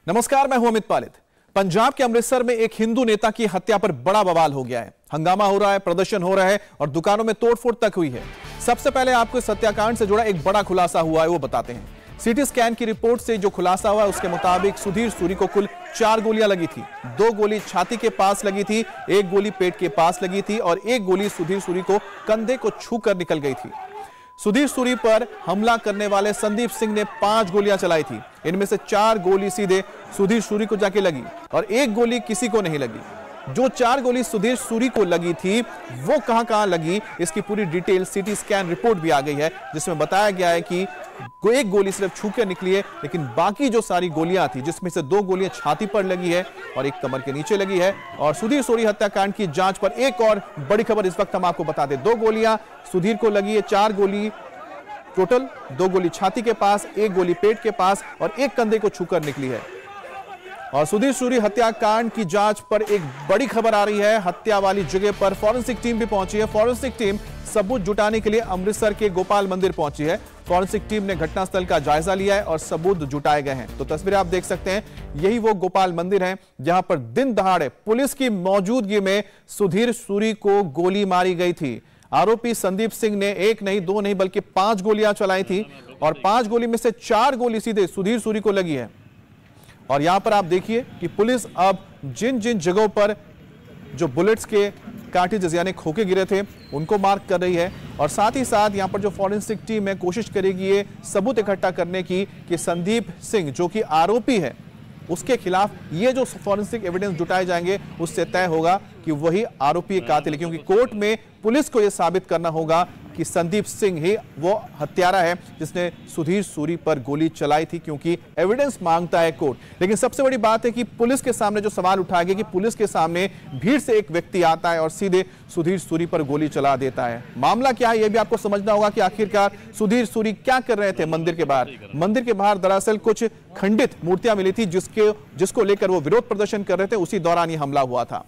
नमस्कार, मैं हूं अमित पालित। पंजाब के अमृतसर में एक हिंदू नेता की हत्या पर बड़ा बवाल हो गया है। हंगामा हो रहा है, प्रदर्शन हो रहा है और दुकानों में तोड़फोड़ तक हुई है। सबसे पहले आपको इस हत्याकांड से जुड़ा एक बड़ा खुलासा हुआ है, वो बताते हैं। सीटी स्कैन की रिपोर्ट से जो खुलासा हुआ है उसके मुताबिक सुधीर सूरी को कुल 4 गोलियां लगी थी। 2 गोली छाती के पास लगी थी, 1 गोली पेट के पास लगी थी और 1 गोली सुधीर सूरी को कंधे को छूकर निकल गई थी। सुधीर सूरी पर हमला करने वाले संदीप सिंह ने 5 गोलियां चलाई थी। इनमें से 4 गोली सीधे सुधीर सूरी को जाके लगी और 1 गोली किसी को नहीं लगी। जो 4 गोली सुधीर सूरी को लगी थी वो कहां लगी, इसकी पूरी डिटेल सीटी स्कैन रिपोर्ट भी आ गई है, जिसमें बताया गया है कि 1 गोली सिर्फ छू के निकली है, लेकिन बाकी जो सारी गोलियां थी, जिसमें से 2 गोलियां छाती पर लगी है और 1 कमर के नीचे लगी है। और सुधीर सूरी हत्याकांड की जांच पर एक और बड़ी खबर इस वक्त हम आपको बता दें। 2 गोलियां सुधीर को लगी है, 4 गोली टोटल, 2 गोली छाती के पास, 1 गोली पेट के पास और 1 कंधे को छूकर निकली है। और सुधीर सूरी हत्याकांड की जांच पर एक बड़ी खबर आ रही है। हत्या वाली जगह पर फॉरेंसिक टीम भी पहुंची है। फॉरेंसिक टीम सबूत जुटाने के लिए अमृतसर के गोपाल मंदिर पहुंची है। फॉरेंसिक टीम ने घटनास्थल का जायजा लिया है और सबूत जुटाए गए हैं। तो तस्वीरें आप देख सकते हैं, यही वो गोपाल मंदिर है जहां पर दिन दहाड़े पुलिस की मौजूदगी में सुधीर सूरी को गोली मारी गई थी। आरोपी संदीप सिंह ने 1 नहीं 2 नहीं बल्कि 5 गोलियां चलाई थी और 5 गोली में से 4 गोली सीधे सुधीर सूरी को लगी है। और यहां पर आप देखिए कि पुलिस अब जिन जिन जगहों पर जो बुलेट्स के कार्ट्रिजेस यानी खोखे गिरे थे उनको मार्क कर रही है और साथ ही साथ यहां पर जो फॉरेंसिक टीम है कोशिश करेगी ये सबूत इकट्ठा करने की कि संदीप सिंह जो कि आरोपी है उसके खिलाफ ये जो फॉरेंसिक एविडेंस जुटाए जाएंगे उससे तय होगा कि वही आरोपी कातिल है, क्योंकि कोर्ट में पुलिस को यह साबित करना होगा कि संदीप सिंह ही वो हत्यारा है जिसने सुधीर सूरी पर गोली चलाई थी, क्योंकि एविडेंस मांगता है कोर्ट। लेकिन सबसे बड़ी बात है कि पुलिस के सामने जो सवाल उठाया गया कि पुलिस के सामने भीड़ से एक व्यक्ति आता है और सीधे सुधीर सूरी पर गोली चला देता है। मामला क्या है यह भी आपको समझना होगा कि आखिरकार सुधीर सूरी क्या कर रहे थे मंदिर के बाहर। मंदिर के बाहर दरअसल कुछ खंडित मूर्तियां मिली थी जिसको लेकर वो विरोध प्रदर्शन कर रहे थे, उसी दौरान ये हमला हुआ था।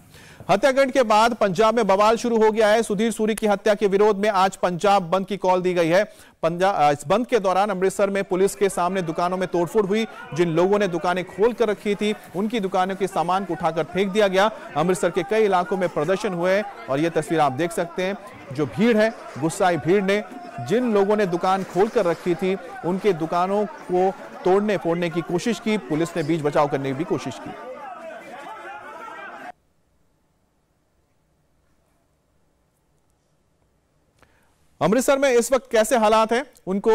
हत्याकांड के बाद पंजाब में बवाल शुरू हो गया है। सुधीर सूरी की हत्या के विरोध में आज पंजाब बंद की कॉल दी गई है। इस बंद के दौरान अमृतसर में पुलिस के सामने दुकानों में तोड़फोड़ हुई। जिन लोगों ने दुकानें खोल कर रखी थी उनकी दुकानों के सामान को उठाकर फेंक दिया गया। अमृतसर के कई इलाकों में प्रदर्शन हुए और यह तस्वीर आप देख सकते हैं। जो भीड़ है, गुस्साई भीड़ ने जिन लोगों ने दुकान खोल कर रखी थी उनके दुकानों को तोड़ने फोड़ने की कोशिश की। पुलिस ने बीच बचाव करने की भी कोशिश की। अमृतसर में इस वक्त कैसे हालात हैं उनको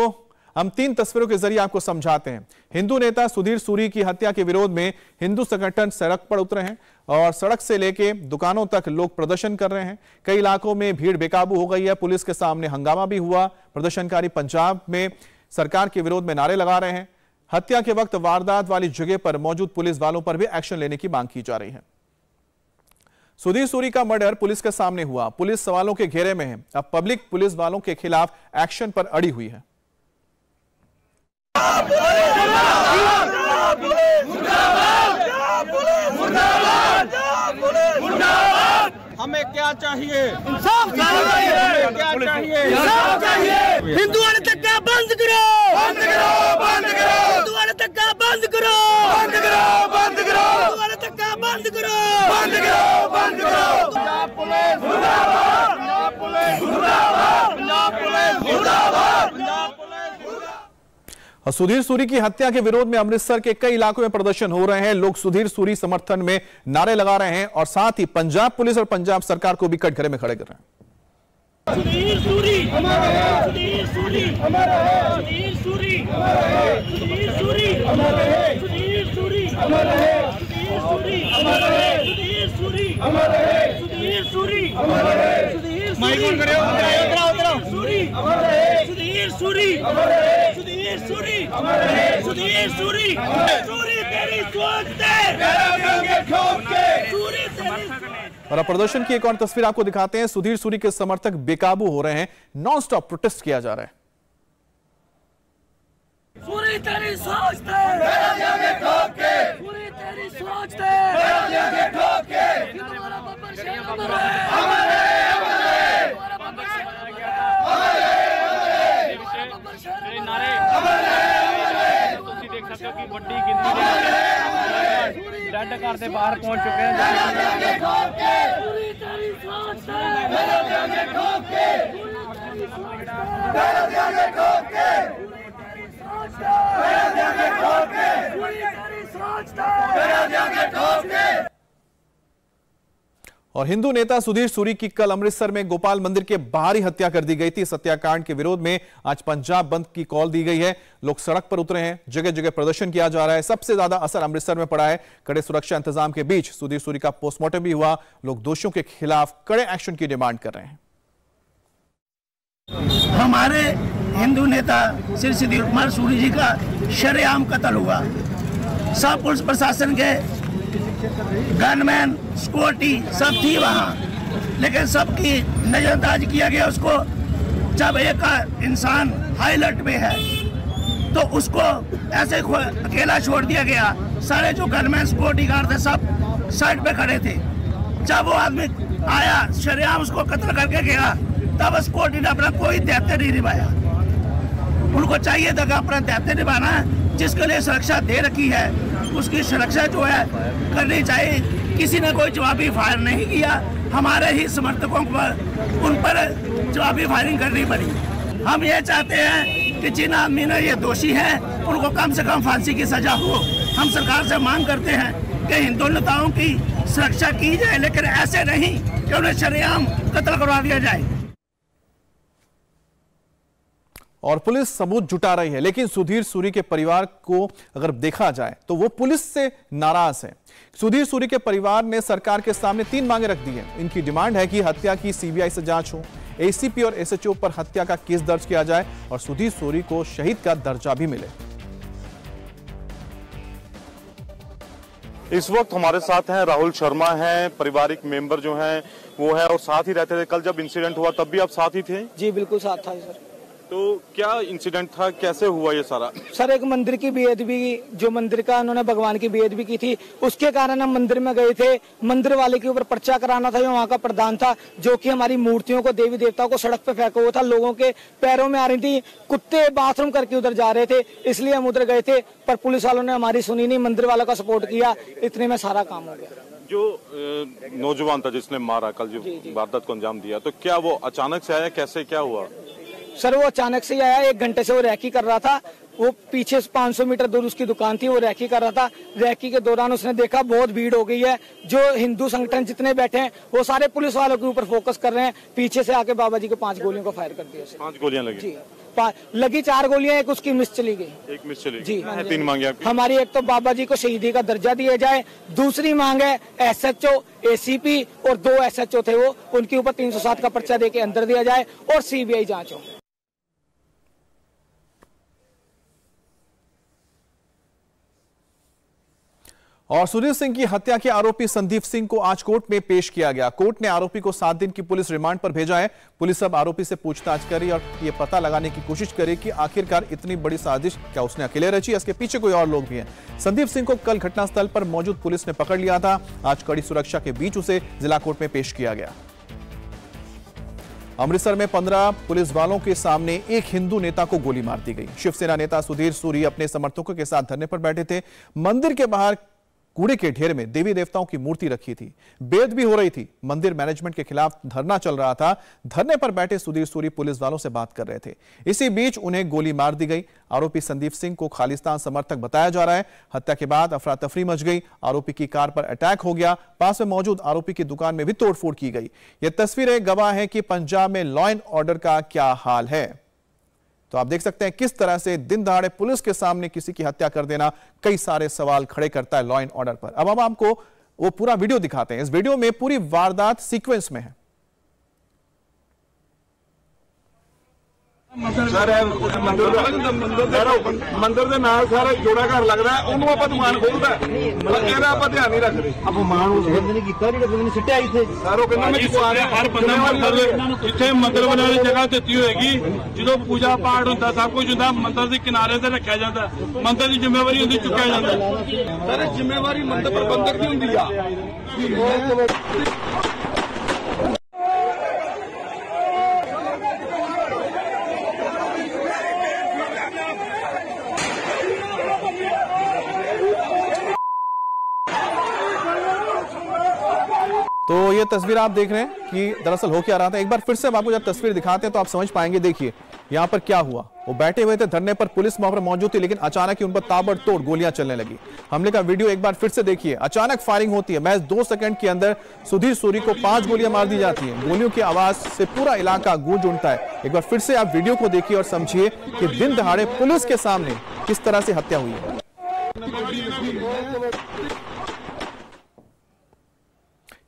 हम 3 तस्वीरों के जरिए आपको समझाते हैं। हिंदू नेता सुधीर सूरी की हत्या के विरोध में हिंदू संगठन सड़क पर उतरे हैं और सड़क से लेके दुकानों तक लोग प्रदर्शन कर रहे हैं। कई इलाकों में भीड़ बेकाबू हो गई है। पुलिस के सामने हंगामा भी हुआ। प्रदर्शनकारी पंजाब में सरकार के विरोध में नारे लगा रहे हैं। हत्या के वक्त वारदात वाली जगह पर मौजूद पुलिस वालों पर भी एक्शन लेने की मांग की जा रही है। सुधीर सूरी का मर्डर पुलिस के सामने हुआ। पुलिस सवालों के घेरे में है। अब पब्लिक पुलिस वालों के खिलाफ एक्शन पर अड़ी हुई है। हमें क्या चाहिए? इंसाफ चाहिए। क्या चाहिए? इंसाफ चाहिए। हिंदुओं ने धक्का बंद करो, बंद करो, बंद करो। हिंदुओं ने धक्का बंद करो, बंद करो, बंद करो। हिंदुओं ने धक्का बंद करो, बंद करो, बंद करो। पंजाब पुलिस मुर्दाबाद, पंजाब पुलिस मुर्दाबाद, पंजाब पुलिस मुर्दाबाद, पंजाब पुलिस। सुधीर सूरी की हत्या के विरोध में अमृतसर के कई इलाकों में प्रदर्शन हो रहे हैं। लोग सुधीर सूरी समर्थन में नारे लगा रहे हैं और साथ ही पंजाब पुलिस और पंजाब सरकार को भी कटघरे में खड़े कर रहे हैं। सुधीर सूरी हमारा है, सुधीर सूरी हमारा है, सुधीर सूरी हमारा है, सुधीर सूरी हमारा है, सुधीर सूरी हमारा है, सुधीर सूरी हमारा है, सुधीर सूरी हमारा है, सुधीर सूरी हमारा है, सुधीर माइक ऑन करो, उधर सूरी हमारा है, सुधीर सूरी हमारा है, सुधीर सूरी हमारा है, सुधीर सूरी सूरी तेरी सोच से मेरा रंगे ठोक के सूरी तेरी। और अब प्रदर्शन की एक और तस्वीर आपको दिखाते हैं। सुधीर सूरी के समर्थक बेकाबू हो रहे हैं। नॉन स्टॉप प्रोटेस्ट किया जा रहा है। सूरी तेरी सोच से मेरा रंगे ठोक के, सूरी तेरी सोच से मेरा रंगे ठोक के। हमारा बब्बर शेर अमर है, अमर है, अमर है। हमारा बब्बर शेर अमर है, अमर है, अमर है। नारे अमर है, अमर है। तुम देख सकते हो कि बड़ी गिनती में रेड कार से बाहर पहुंच चुके हैं। और हिंदू नेता सुधीर सूरी की कल अमृतसर में गोपाल मंदिर के बाहर ही हत्या कर दी गई थी। इस हत्याकांड के विरोध में आज पंजाब बंद की कॉल दी गई है। लोग सड़क पर उतरे हैं, जगह जगह प्रदर्शन किया जा रहा है। सबसे ज्यादा असर अमृतसर में पड़ा है। कड़े सुरक्षा इंतजाम के बीच सुधीर सूरी का पोस्टमार्टम भी हुआ। लोग दोषियों के खिलाफ कड़े एक्शन की डिमांड कर रहे हैं। हमारे हिंदू नेता श्री सुधीर कुमार सूरी जी का शरेआम कत्ल हुआ। सब पुलिस प्रशासन के गनमैन सिक्योरिटी सब थी वहाँ, लेकिन सबकी नजरअंदाज किया गया उसको। जब एक इंसान हाई अलर्ट में है तो उसको ऐसे अकेला छोड़ दिया गया। सारे जो गनमैन सिक्योरिटी गार्ड थे सब साइड पे खड़े थे। जब वो आदमी आया शरेआम उसको कत्ल करके गया, तब सिक्योरिटी ने अपना कोई दायित्व नहीं निभाया। उनको चाहिए था कि अपना दायित्व निभाना है। जिसके लिए सुरक्षा दे रखी है उसकी सुरक्षा जो है करनी चाहिए। किसी ने कोई जवाबी फायर नहीं किया। हमारे ही समर्थकों पर उन पर जवाबी फायरिंग करनी पड़ी। हम ये चाहते हैं कि जिन आदमी ने ये दोषी हैं उनको कम से कम फांसी की सजा हो। हम सरकार से मांग करते हैं कि हिंदू नेताओं की सुरक्षा की जाए, लेकिन ऐसे नहीं कि उन्हें शरेआम कत्ल करवा दिया जाए। और पुलिस सबूत जुटा रही है, लेकिन सुधीर सूरी के परिवार को अगर देखा जाए तो वो पुलिस से नाराज है। सुधीर सूरी के परिवार ने सरकार के सामने 3 मांगे रख दी हैं। इनकी डिमांड है कि हत्या की सीबीआई से जांच हो, एसीपी और एसएचओ पर हत्या का केस दर्ज किया जाए और सुधीर सूरी को शहीद का दर्जा भी मिले। इस वक्त हमारे साथ हैं राहुल शर्मा हैं, पारिवारिक मेंबर जो हैं वो है और साथ ही रहते थे। कल जब इंसिडेंट हुआ तब भी आप साथ ही थे? जी बिल्कुल साथ था सर। तो क्या इंसिडेंट था, कैसे हुआ ये सारा? सर एक मंदिर की बेअदबी, जो मंदिर का उन्होंने भगवान की बेअदबी की थी, उसके कारण हम मंदिर में गए थे। मंदिर वाले के ऊपर पर्चा कराना था। वहाँ का प्रधान था जो कि हमारी मूर्तियों को, देवी देवताओं को सड़क पे फेंका हुआ था। लोगों के पैरों में आ रही थी, कुत्ते बाथरूम करके उधर जा रहे थे, इसलिए हम उधर गए थे। पर पुलिस वालों ने हमारी सुनी नहीं, मंदिर वालों का सपोर्ट किया, इतने में सारा काम हो गया। जो नौजवान था जिसने मारा कल, जो वारदात को अंजाम दिया, तो क्या वो अचानक से आया, कैसे क्या हुआ? सर वो अचानक से ही आया। 1 घंटे से वो रैकी कर रहा था। वो पीछे 500 मीटर दूर उसकी दुकान थी, वो रैकी कर रहा था। रैकी के दौरान उसने देखा बहुत भीड़ हो गई है। जो हिंदू संगठन जितने बैठे हैं वो सारे पुलिस वालों के ऊपर फोकस कर रहे हैं। पीछे से आके बाबा जी को 5 गोलियों को फायर कर दिया। 5 गोलियां लगी? जी लगी 4 गोलियां, एक उसकी मिस चली गई। एक मिस चली जी। 3 मांगे आपकी? हमारी एक तो बाबा जी को शहीदी का दर्जा दिया जाए, दूसरी मांग है एसएचओ, एसीपी और 2 एसएचओ थे वो, उनके ऊपर 307 का पर्चा दे के अंदर दिया जाए और सीबीआई जांच हो। और सुधीर सिंह की हत्या के आरोपी संदीप सिंह को आज कोर्ट में पेश किया गया। कोर्ट ने आरोपी को 7 दिन की पुलिस रिमांड पर भेजा है। पुलिस अब आरोपी से पूछताछ करी और ये पता लगाने की कोशिश करे कि आखिरकार इतनी बड़ी साजिश क्या उसने अकेले रची, इसके पीछे कोई और लोग भी हैं। संदीप सिंह को कल घटनास्थल पर मौजूद पुलिस ने पकड़ लिया था। आज कड़ी सुरक्षा के बीच उसे जिला कोर्ट में पेश किया गया। अमृतसर में 15 पुलिस वालों के सामने एक हिंदू नेता को गोली मार दी गई। शिवसेना नेता सुधीर सूरी अपने समर्थकों के साथ धरने पर बैठे थे। मंदिर के बाहर कूड़े के ढेर में देवी देवताओं की मूर्ति रखी थी, बेदबी हो रही थी। मंदिर मैनेजमेंट के खिलाफ धरना चल रहा था। धरने पर बैठे सुधीर सूरी पुलिस वालों से बात कर रहे थे। इसी बीच उन्हें गोली मार दी गई। आरोपी संदीप सिंह को खालिस्तान समर्थक बताया जा रहा है। हत्या के बाद अफरा तफरी मच गई। आरोपी की कार पर अटैक हो गया। पास में मौजूद आरोपी की दुकान में भी तोड़फोड़ की गई। ये तस्वीरें गवाह हैं कि पंजाब में लॉ एंड ऑर्डर का क्या हाल है। तो आप देख सकते हैं किस तरह से दिन दहाड़े पुलिस के सामने किसी की हत्या कर देना कई सारे सवाल खड़े करता है लॉ एंड ऑर्डर पर। अब हम आपको वो पूरा वीडियो दिखाते हैं। इस वीडियो में पूरी वारदात सीक्वेंस में है। ਮੰਦਰ ਦੇ ਨਾਲ ਸਾਰਾ ਜੋੜਾ ਘਰ ਲੱਗਦਾ, ਉਹਨੂੰ ਆਪਾਂ ਦੁਕਾਨ ਖੋਲਦਾ, ਮਤਲਬ ਇਹਦਾ ਆਪਾਂ ਧਿਆਨ ਨਹੀਂ ਰੱਖਦੇ। ਆਪਾਂ ਮਾਨ ਉਸ ਬੰਦੇ ਨੇ ਕੀਤਾ ਜਿਹੜਾ ਬੰਦੇ ਨੇ ਸਿੱਟਿਆ ਇੱਥੇ ਸਾਰੋ ਕਹਿੰਦਾ ਮੈਂ ਦੁਕਾਨ ਹਰ ਬੰਦਾ ਮੰਦਰ ਜਿੱਥੇ ਮੰਦਰ ਬਣਾਉਣ ਵਾਲੀ ਜਗ੍ਹਾ ਦਿੱਤੀ ਹੋਏਗੀ, ਜਦੋਂ ਪੂਜਾ ਪਾਠ ਹੁੰਦਾ ਸਭ ਕੁਝ ਹੁੰਦਾ, ਮੰਦਰ ਦੇ ਕਿਨਾਰੇ ਤੇ ਰੱਖਿਆ ਜਾਂਦਾ। ਮੰਦਰ ਦੀ ਜ਼ਿੰਮੇਵਾਰੀ ਹੁੰਦੀ ਚੁੱਕਿਆ ਜਾਂਦਾ। ਸਰ ਜ਼ਿੰਮੇਵਾਰੀ ਮੰਦਰ ਪ੍ਰਬੰਧਕ ਦੀ ਹੁੰਦੀ ਆ। तो ये तस्वीर आप देख रहे हैं कि दरअसल हो क्या रहा था। एक बार फिर से हम आपको जब तस्वीर दिखाते हैं तो आप समझ पाएंगे। देखिए यहां पर क्या हुआ। वो बैठे हुए थे धरने पर, पुलिस वहां पर मौजूद थी, लेकिन अचानक ही उन पर ताबड़तोड़ गोलियां चलने लगी। हमले का वीडियो एक बार फिर से देखिए। अचानक फायरिंग होती है, महज 2 सेकंड के अंदर सुधीर सूरी को 5 गोलियां मार दी जाती हैं। गोलियों की आवाज से पूरा इलाका गूंज उठता है। एक बार फिर से आप वीडियो को देखिए और समझिए कि दिन दहाड़े पुलिस के सामने किस तरह से हत्या हुई है।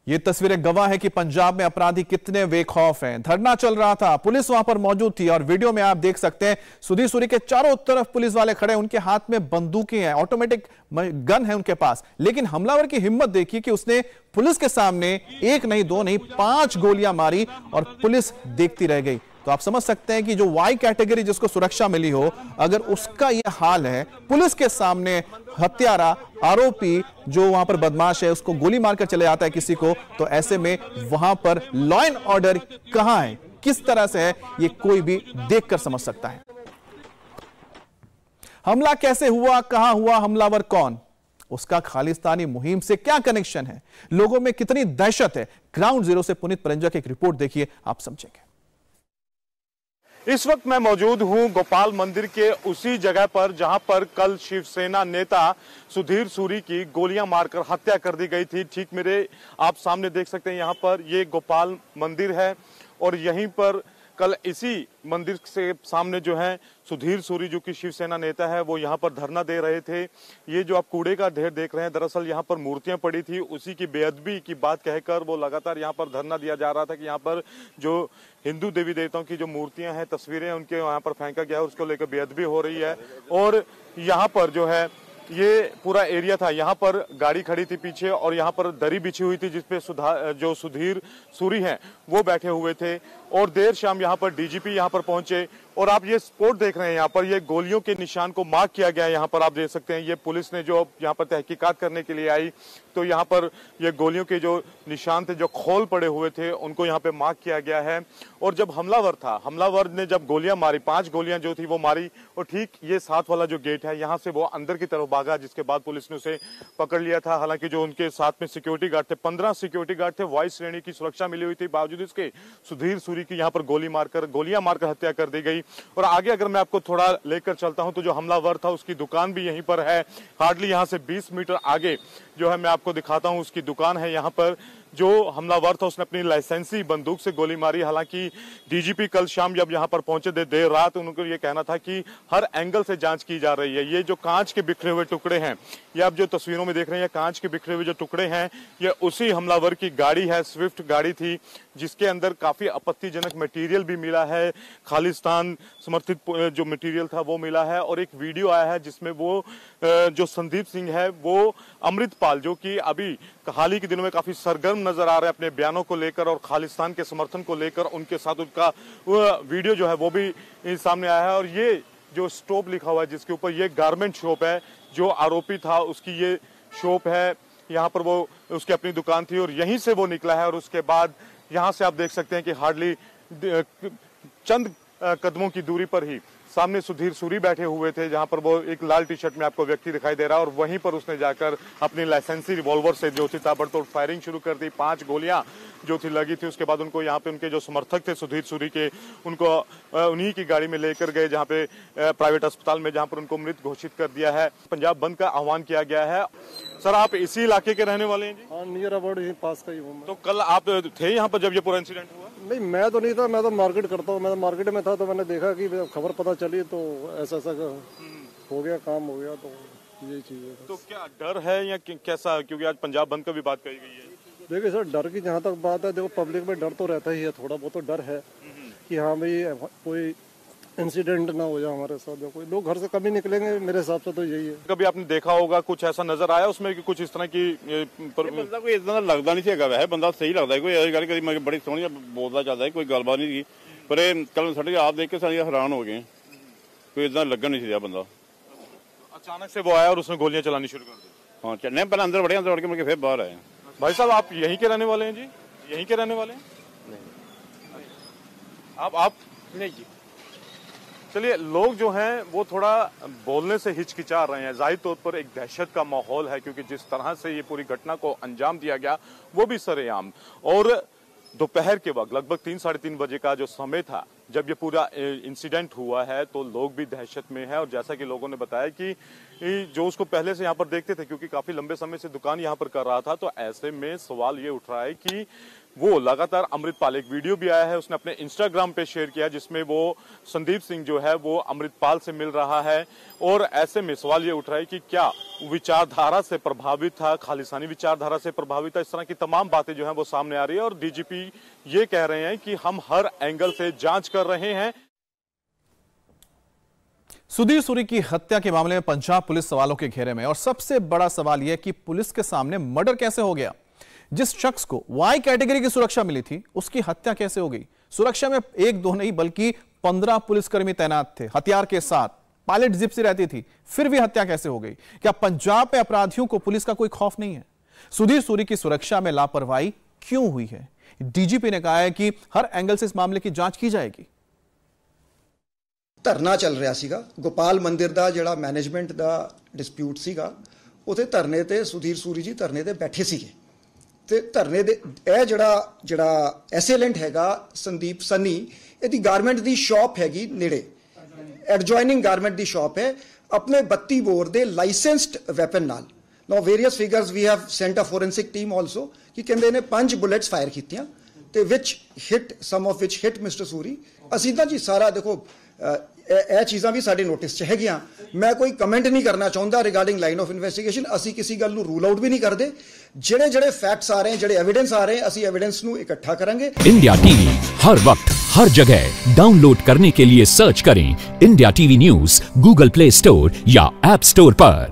ये तस्वीरें गवाह है कि पंजाब में अपराधी कितने बेखौफ हैं। धरना चल रहा था, पुलिस वहां पर मौजूद थी और वीडियो में आप देख सकते हैं सुधीर सूरी के चारों तरफ पुलिस वाले खड़े हैं। उनके हाथ में बंदूकें हैं, ऑटोमेटिक गन है उनके पास, लेकिन हमलावर की हिम्मत देखिए कि उसने पुलिस के सामने 1 नहीं 2 नहीं 5 गोलियां मारी और पुलिस देखती रह गई। तो आप समझ सकते हैं कि जो वाई कैटेगरी जिसको सुरक्षा मिली हो, अगर उसका यह हाल है, पुलिस के सामने हत्यारा आरोपी जो वहां पर बदमाश है उसको गोली मारकर चले जाता है किसी को, तो ऐसे में वहां पर लॉ एंड ऑर्डर कहां है, किस तरह से है, ये कोई भी देखकर समझ सकता है। हमला कैसे हुआ, कहां हुआ, हमलावर कौन, उसका खालिस्तानी मुहिम से क्या कनेक्शन है, लोगों में कितनी दहशत है। ग्राउंड जीरो से पुनीत परिंजा की एक रिपोर्ट देखिए, आप समझेंगे। इस वक्त मैं मौजूद हूं गोपाल मंदिर के उसी जगह पर जहां पर कल शिवसेना नेता सुधीर सूरी की गोलियां मारकर हत्या कर दी गई थी। ठीक मेरे आप सामने देख सकते हैं, यहां पर ये गोपाल मंदिर है और यहीं पर कल इसी मंदिर से सामने जो है सुधीर सूरी जो कि शिवसेना नेता है वो यहाँ पर धरना दे रहे थे। ये जो आप कूड़े का ढेर देख रहे हैं, दरअसल यहाँ पर मूर्तियां पड़ी थी, उसी की बेअदबी की बात कहकर वो लगातार यहाँ पर धरना दिया जा रहा था कि यहाँ पर जो हिंदू देवी देवताओं की जो मूर्तियां हैं, तस्वीरें उनके यहाँ पर फेंका गया है, उसको लेकर बेअदबी हो रही है। और यहाँ पर जो है ये पूरा एरिया था, यहाँ पर गाड़ी खड़ी थी पीछे और यहाँ पर दरी बिछी हुई थी जिसपे जो सुधीर सूरी हैं वो बैठे हुए थे। और देर शाम यहाँ पर डीजीपी यहाँ पर पहुंचे और आप ये स्पॉट देख रहे हैं, यहाँ पर ये गोलियों के निशान को मार्क किया गया है। यहाँ पर आप देख सकते हैं, ये पुलिस ने जो यहाँ पर तहकीकात करने के लिए आई तो यहाँ पर ये गोलियों के जो निशान थे, जो खोल पड़े हुए थे, उनको यहाँ पे मार्क किया गया है। और जब हमलावर था, हमलावर ने जब गोलियां मारी, 5 गोलियां जो थी वो मारी और ठीक ये 7 वाला जो गेट है यहाँ से वो अंदर की तरफ भागा, जिसके बाद पुलिस ने उसे पकड़ लिया था। हालांकि जो उनके साथ में सिक्योरिटी गार्ड थे, 15 सिक्योरिटी गार्ड थे, वाइस श्रेणी की सुरक्षा मिली हुई थी, बावजूद इसके सुधीर सूरी की यहाँ पर गोलियां मारकर हत्या कर दी गई। और आगे अगर मैं आपको थोड़ा लेकर चलता हूं तो जो हमलावर था उसकी दुकान भी यहीं पर है, हार्डली यहाँ से 20 मीटर आगे जो है मैं आपको दिखाता हूं, उसकी दुकान है। यहाँ पर जो हमलावर था उसने अपनी लाइसेंसी बंदूक से गोली मारी। हालांकि डीजीपी कल शाम जब यहाँ पर पहुंचे देर रात, उनको ये कहना था कि हर एंगल से जांच की जा रही है। ये जो कांच के बिखरे हुए टुकड़े हैं, ये आप जो तस्वीरों में देख रहे हैं, कांच के बिखरे हुए जो टुकड़े हैं, ये उसी हमलावर की गाड़ी है, स्विफ्ट गाड़ी थी, जिसके अंदर काफी आपत्तिजनक मटेरियल भी मिला है, खालिस्तान समर्थित जो मटेरियल था वो मिला है। और एक वीडियो आया है जिसमें वो जो संदीप सिंह है वो अमृतपाल, जो कि अभी हाल ही के दिनों में काफी सरगर्म नजर आ रहे हैं अपने बयानों को लेकर और खालिस्तान के समर्थन को लेकर, उनके साथ उनका वीडियो जो है वो भी सामने आया है। और ये जो स्टॉप लिखा हुआ है जिसके ऊपर, ये गारमेंट शॉप है, जो आरोपी था उसकी ये शॉप है, यहाँ पर वो उसकी अपनी दुकान थी और यहीं से वो निकला है। और उसके बाद यहाँ से आप देख सकते हैं कि हार्डली चंद कदमों की दूरी पर ही सामने सुधीर सूरी बैठे हुए थे, जहां पर वो एक लाल टी शर्ट में आपको व्यक्ति दिखाई दे रहा है। और वहीं पर उसने जाकर अपनी लाइसेंसी रिवॉल्वर से जो थी ताबड़तोड़ फायरिंग शुरू कर दी। 5 गोलियां जो थी लगी थी। उसके बाद उनको यहाँ पे उनके जो समर्थक थे सुधीर सूरी के, उनको उन्हीं की गाड़ी में लेकर गए जहाँ पे प्राइवेट अस्पताल में, जहाँ पर उनको मृत घोषित कर दिया है। पंजाब बंद का आह्वान किया गया है। सर, आप इसी इलाके के रहने वाले हैं जी? हाँ, नियर अबाउट यहीं पास का ही हूँ। तो कल आप थे यहाँ पर जब ये पूरा इंसिडेंट हुआ? नहीं, मैं तो नहीं था, मैं तो मार्केट करता हूँ। मैं तो मार्केट में था तो मैंने देखा कि खबर पता चली तो ऐसा हो गया, काम हो गया, तो यही चीज है। तो क्या डर है या कैसा, क्योंकि आज पंजाब बंद का भी बात कही गई है? देखिए सर, डर की जहाँ तक बात है, देखो पब्लिक में डर तो रहता ही है, थोड़ा बहुत तो डर है कि हाँ भाई कोई इंसिडेंट ना हो जाए हमारे साथ। कोई लोग घर से कभी निकलेंगे, मेरे हिसाब से तो यही है। कभी आपने देखा होगा कुछ ऐसा नजर आया उसमें कि कुछ इस तरह की बंदा कोई इतना लगता नहीं है, वह बंदा सही लगता है, कोई गल कभी बड़ी सोहनी बोलता चलता है, कोई गलबात नहीं थी। पर कल साढ़े आप देख के सारे हैरान हो गए, कोई इतना लगन नहीं था बंदा। अचानक से वो आया और उसने गोलियां चलानी शुरू कर दी? हाँ, नहीं पहले अंदर बढ़े, अंदर बढ़ के मुझे फिर बाहर आए। भाई साहब, आप यहीं के रहने वाले हैं जी? यहीं के रहने वाले हैं? आप नहीं जी। चलिए, लोग जो हैं वो थोड़ा बोलने से हिचकिचा रहे हैं। जाहिर तौर पर एक दहशत का माहौल है, क्योंकि जिस तरह से ये पूरी घटना को अंजाम दिया गया वो भी सरेआम, और दोपहर के वक्त लगभग 3 साढ़े 3 बजे का जो समय था जब ये पूरा इंसिडेंट हुआ है, तो लोग भी दहशत में हैं। और जैसा कि लोगों ने बताया कि जो उसको पहले से यहाँ पर देखते थे, क्योंकि काफी लंबे समय से दुकान यहाँ पर कर रहा था, तो ऐसे में सवाल ये उठ रहा है कि वो लगातार अमृतपाल, एक वीडियो भी आया है उसने अपने इंस्टाग्राम पे शेयर किया जिसमें वो संदीप सिंह जो है वो अमृतपाल से मिल रहा है, और ऐसे में सवाल ये उठ रहा है कि क्या विचारधारा से प्रभावित था, खालिस्तानी विचारधारा से प्रभावित था। इस तरह की तमाम बातें जो है वो सामने आ रही है, और डीजीपी ये कह रहे हैं कि हम हर एंगल से जांच कर रहे हैं। सुधीर सूरी की हत्या के मामले में पंजाब पुलिस सवालों के घेरे में, और सबसे बड़ा सवाल यह कि पुलिस के सामने मर्डर कैसे हो गया। जिस शख्स को वाई कैटेगरी की सुरक्षा मिली थी उसकी हत्या कैसे हो गई। सुरक्षा में 1-2 नहीं बल्कि 15 पुलिसकर्मी तैनात थे, हथियार के साथ, पायलट जिप्सी रहती थी, फिर भी हत्या कैसे हो गई। क्या पंजाब में अपराधियों को पुलिस का कोई खौफ नहीं है। सुधीर सूरी की सुरक्षा में लापरवाही क्यों हुई है। डीजीपी ने कहा है कि हर एंगल से इस मामले की जांच की जाएगी। ਧਰਨਾ ਚੱਲ ਰਿਹਾ ਸੀਗਾ ਗੋਪਾਲ ਮੰਦਿਰ ਦਾ, ਜਿਹੜਾ ਮੈਨੇਜਮੈਂਟ ਦਾ ਡਿਸਪਿਊਟ ਸੀਗਾ, ਉਥੇ ਧਰਨੇ ਤੇ ਸੁਧੀਰ ਸੂਰੀ ਜੀ ਧਰਨੇ ਤੇ ਬੈਠੇ ਸੀਗੇ, ਤੇ ਧਰਨੇ ਦੇ ਇਹ ਜਿਹੜਾ ਐਸੇਲੈਂਟ ਹੈਗਾ ਸੰਦੀਪ ਸਨੀ, ਇਹਦੀ ਗਾਰਮੈਂਟ ਦੀ ਸ਼ਾਪ ਹੈਗੀ ਨੇੜੇ, ਐਡਜੋਇਨਿੰਗ ਗਾਰਮੈਂਟ ਦੀ ਸ਼ਾਪ ਹੈ, ਆਪਣੇ 32 ਬੋਰ ਦੇ ਲਾਇਸੈਂਸਡ ਵੈਪਨ ਨਾਲ। Now various figures we have sent a forensic team also, ਕਿ ਕਹਿੰਦੇ ਨੇ 5 ਬੁਲੇਟਸ ਫਾਇਰ ਕੀਤੀਆਂ ਤੇ ਵਿਚ ਹਿੱਟ, ਸਮ ਆਫ ਵਿਚ ਹਿੱਟ ਮਿਸਟਰ ਸੂਰੀ। ਅਸੀਂ ਤਾਂ ਜੀ ਸਾਰਾ ਦੇਖੋ ਇਹ ਚੀਜ਼ਾਂ ਵੀ ਸਾਡੇ ਨੋਟਿਸ 'ਚ ਹੈਗੀਆਂ। ਮੈਂ ਕੋਈ ਕਮੈਂਟ ਨਹੀਂ ਕਰਨਾ ਚਾਹੁੰਦਾ ਰਿਗਾਰਡਿੰਗ ਲਾਈਨ ਆਫ ਇਨਵੈਸਟੀਗੇਸ਼ਨ। ਅਸੀਂ ਕਿਸੇ ਗੱਲ ਨੂੰ ਰੂਲ ਆਊਟ ਵੀ ਨਹੀਂ ਕਰਦੇ। ਜਿਹੜੇ ਫੈਕਟਸ ਆ ਰਹੇ, ਜਿਹੜੇ एविडेंस आ रहे हैं, ਅਸੀਂ एविडेंस ਨੂੰ ਇਕੱਠਾ ਕਰਾਂਗੇ। इंडिया टीवी हर वक्त हर जगह डाउनलोड करने के लिए सर्च करें India TV news Google play store या ऐप स्टोर पर।